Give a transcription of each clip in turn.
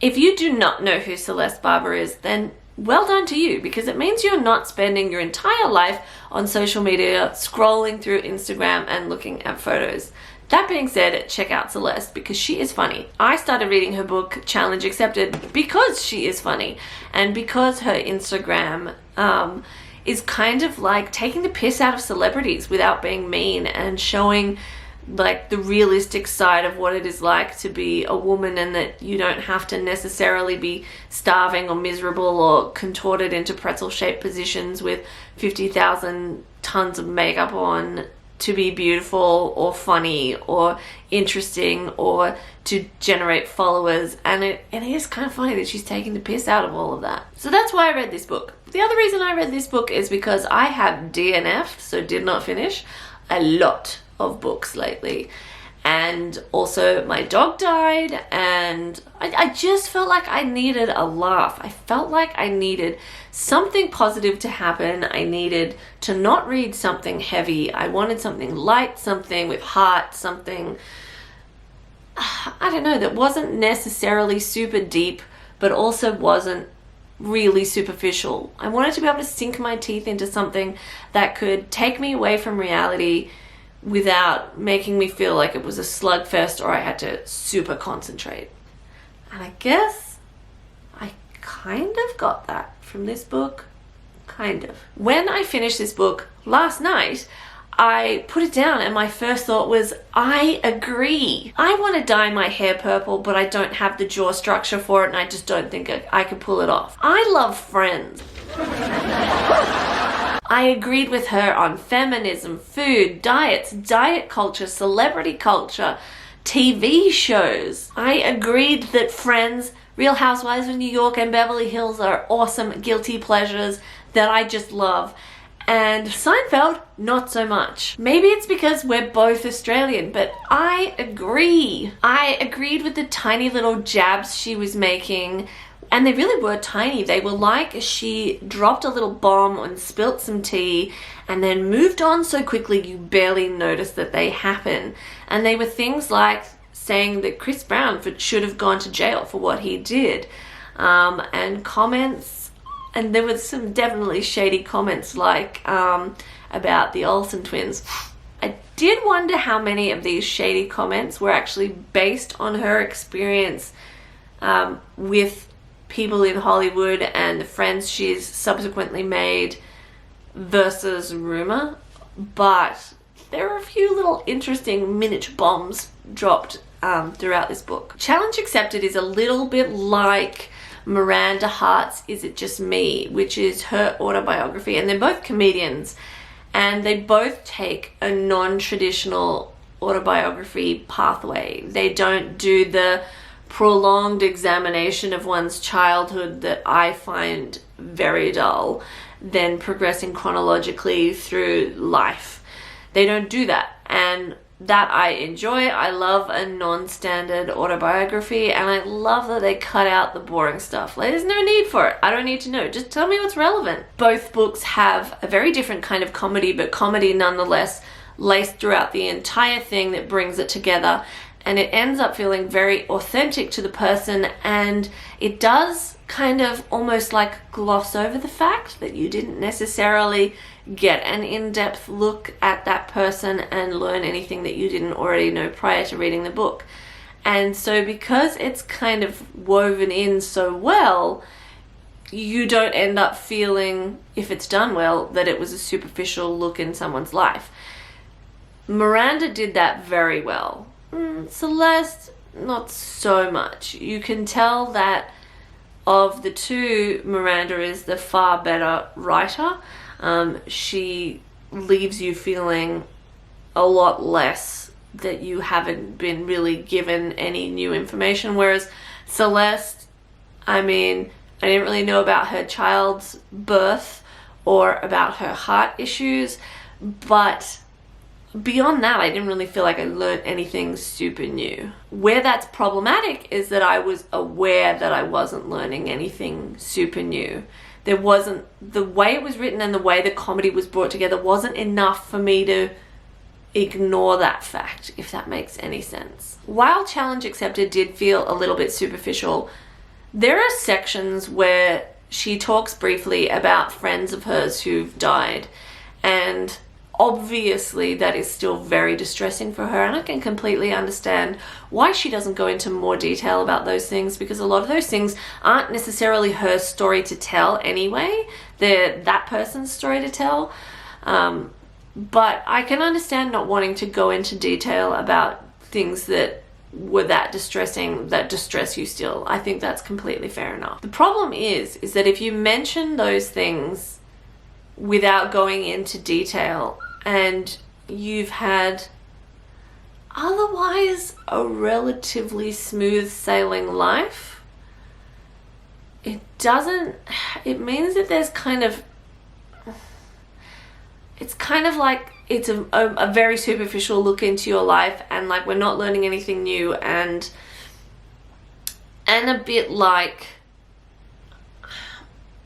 If you do not know who Celeste Barber is, then well done to you, because it means you're not spending your entire life on social media scrolling through Instagram and looking at photos. That being said, check out Celeste because she is funny. I started reading her book, Challenge Accepted, because she is funny and because her Instagram is kind of like taking the piss out of celebrities without being mean and showing like the realistic side of what it is like to be a woman, and that you don't have to necessarily be starving or miserable or contorted into pretzel-shaped positions with 50,000 tons of makeup on to be beautiful or funny or interesting or to generate followers. And it is kind of funny that she's taking the piss out of all of that. So that's why I read this book. The other reason I read this book is because I have DNF, so did not finish, a lot of books lately, and also my dog died, and I just felt like I needed a laugh. I felt like I needed something positive to happen. I needed to not read something heavy. I wanted something light, something with heart, something, I don't know, that wasn't necessarily super deep but also wasn't really superficial. I wanted to be able to sink my teeth into something that could take me away from reality without making me feel like it was a slugfest or I had to super concentrate. And I guess I kind of got that from this book. Kind of. When I finished this book last night, I put it down and my first thought was, I agree. I want to dye my hair purple, but I don't have the jaw structure for it, and I just don't think I can pull it off. I love Friends. I agreed with her on feminism, food, diets, diet culture, celebrity culture, TV shows. I agreed that Friends, Real Housewives of New York, and Beverly Hills are awesome guilty pleasures that I just love. And Seinfeld, not so much. Maybe it's because we're both Australian, but I agree. I agreed with the tiny little jabs she was making. And they really were tiny. They were like she dropped a little bomb and spilt some tea and then moved on so quickly you barely noticed that they happen. And they were things like saying that Chris Brown should have gone to jail for what he did. And comments, and there were some definitely shady comments like about the Olsen twins. I did wonder how many of these shady comments were actually based on her experience with people in Hollywood and the friends she's subsequently made versus rumor. But there are a few little interesting miniature bombs dropped throughout this book. Challenge Accepted is a little bit like Miranda Hart's Is It Just Me, which is her autobiography, and they're both comedians and they both take a non-traditional autobiography pathway. They don't do the prolonged examination of one's childhood that I find very dull, then progressing chronologically through life. They don't do that, and that I enjoy. I love a non-standard autobiography, and I love that they cut out the boring stuff. Like, there's no need for it. I don't need to know. Just tell me what's relevant. Both books have a very different kind of comedy, but comedy nonetheless laced throughout the entire thing that brings it together. And it ends up feeling very authentic to the person, and it does kind of almost like gloss over the fact that you didn't necessarily get an in-depth look at that person and learn anything that you didn't already know prior to reading the book. And so because it's kind of woven in so well, you don't end up feeling, if it's done well, that it was a superficial look in someone's life. Miranda did that very well. Celeste, not so much. You can tell that of the two, Miranda is the far better writer. She leaves you feeling a lot less that you haven't been really given any new information, whereas Celeste, I mean, I didn't really know about her child's birth or about her heart issues, but beyond that, I didn't really feel like I learned anything super new. Where that's problematic is that I was aware that I wasn't learning anything super new. There wasn't, the way it was written and the way the comedy was brought together wasn't enough for me to ignore that fact, if that makes any sense. While Challenge Accepted did feel a little bit superficial, There are sections where she talks briefly about friends of hers who've died, and obviously that is still very distressing for her, and I can completely understand why she doesn't go into more detail about those things, because a lot of those things aren't necessarily her story to tell anyway. They're that person's story to tell. But I can understand not wanting to go into detail about things that were that distressing, that distress you still. I think that's completely fair enough. The problem is that if you mention those things without going into detail, and you've had otherwise a relatively smooth sailing life, it means that there's it's kind of like it's a very superficial look into your life, and like we're not learning anything new, and a bit like,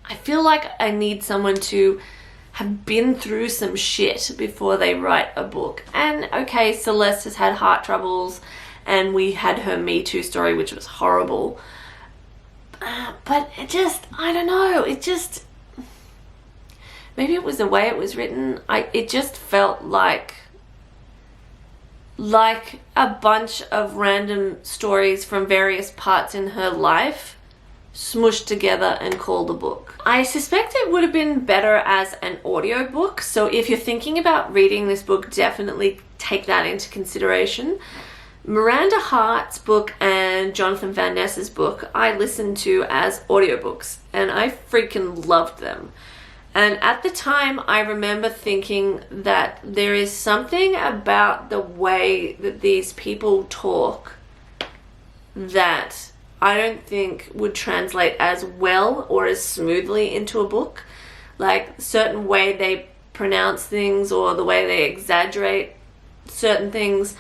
I feel like I need someone to have been through some shit before they write a book. And okay, Celeste has had heart troubles, and we had her Me Too story, which was horrible. But I don't know, maybe it was the way it was written. It just felt like a bunch of random stories from various parts in her life smushed together and called a book. I suspect it would have been better as an audiobook, so if you're thinking about reading this book, definitely take that into consideration. Miranda Hart's book and Jonathan Van Ness's book I listened to as audiobooks, and I freaking loved them. And at the time, I remember thinking that there is something about the way that these people talk that I don't think would translate as well or as smoothly into a book. Like, certain way they pronounce things or the way they exaggerate certain things,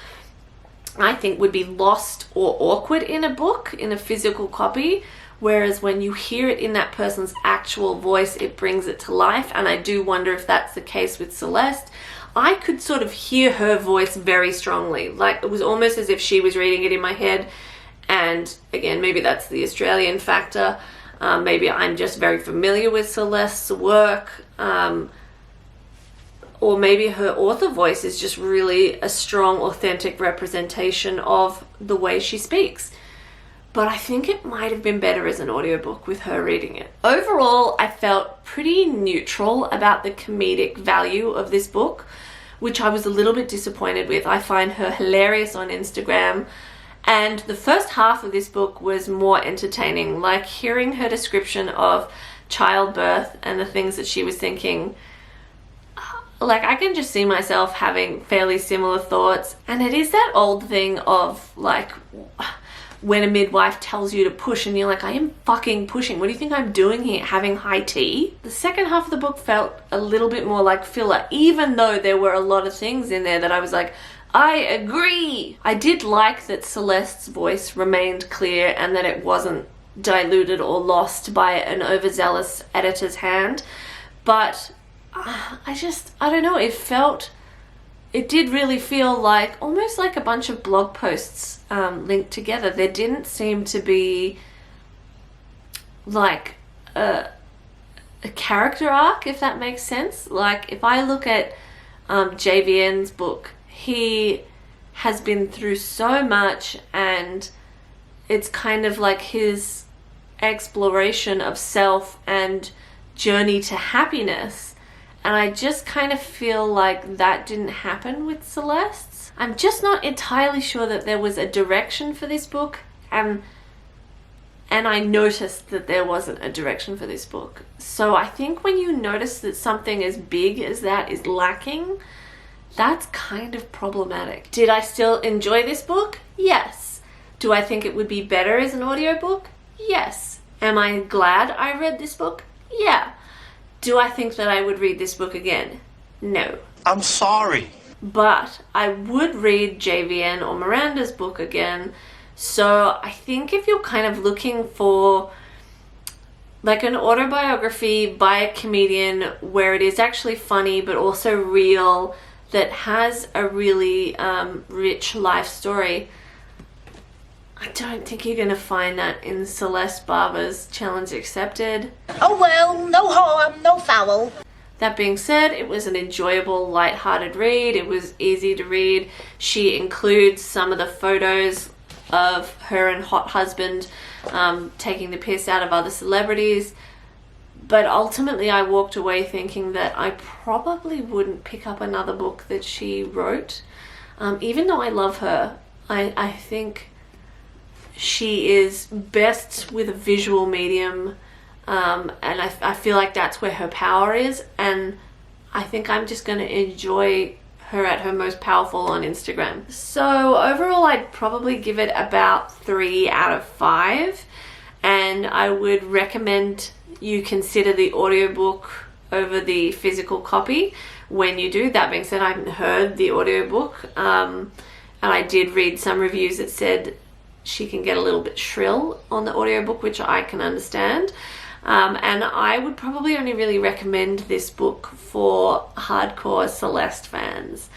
I think would be lost or awkward in a book, in a physical copy. Whereas when you hear it in that person's actual voice, it brings it to life. And I do wonder if that's the case with Celeste. I could sort of hear her voice very strongly. Like, it was almost as if she was reading it in my head. And again, maybe that's the Australian factor. Maybe I'm just very familiar with Celeste's work. Or maybe her author voice is just really a strong, authentic representation of the way she speaks. But I think it might have been better as an audiobook with her reading it. Overall, I felt pretty neutral about the comedic value of this book, which I was a little bit disappointed with. I find her hilarious on Instagram. And the first half of this book was more entertaining, like hearing her description of childbirth and the things that she was thinking. Like, I can just see myself having fairly similar thoughts. And it is that old thing of, like, when a midwife tells you to push and you're like, I am fucking pushing. What do you think I'm doing here? Having high tea? The second half of the book felt a little bit more like filler, even though there were a lot of things in there that I was like, I agree. I did like that Celeste's voice remained clear and that it wasn't diluted or lost by an overzealous editor's hand. But I don't know, it did really feel like, almost like a bunch of blog posts linked together. There didn't seem to be like a character arc, if that makes sense. Like, if I look at JVN's book, he has been through so much, and it's kind of like his exploration of self and journey to happiness. And I just kind of feel like that didn't happen with Celeste's. I'm just not entirely sure that there was a direction for this book, and I noticed that there wasn't a direction for this book. So I think when you notice that something as big as that is lacking, that's kind of problematic. Did I still enjoy this book? Yes. Do I think it would be better as an audiobook? Yes. Am I glad I read this book? Yeah. Do I think that I would read this book again? No. I'm sorry. But I would read JVN or Miranda's book again. So I think if you're kind of looking for like an autobiography by a comedian where it is actually funny but also real, that has a really rich life story, I don't think you're gonna find that in Celeste Barber's Challenge Accepted. Oh well, no harm, no foul. That being said, it was an enjoyable, light-hearted read. It was easy to read. She includes some of the photos of her and hot husband taking the piss out of other celebrities. But ultimately, I walked away thinking that I probably wouldn't pick up another book that she wrote. Even though I love her, I think she is best with a visual medium. And I feel like that's where her power is, and I think I'm just going to enjoy her at her most powerful on Instagram. So overall, I'd probably give it about 3 out of 5, and I would recommend you consider the audiobook over the physical copy when you do. That being said, I haven't heard the audiobook, and I did read some reviews that said she can get a little bit shrill on the audiobook, which I can understand. And I would probably only really recommend this book for hardcore Celeste fans.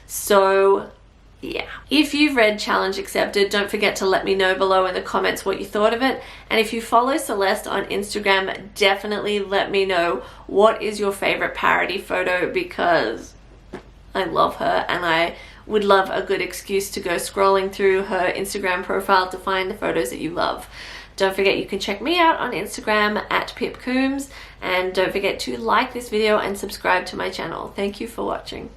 So yeah, if you've read Challenge Accepted, don't forget to let me know below in the comments what you thought of it. And if you follow Celeste on Instagram, definitely let me know what is your favorite parody photo, because I love her and I would love a good excuse to go scrolling through her Instagram profile to find the photos that you love. Don't forget you can check me out on Instagram at @PipCoombs, and don't forget to like this video and subscribe to my channel. Thank you for watching.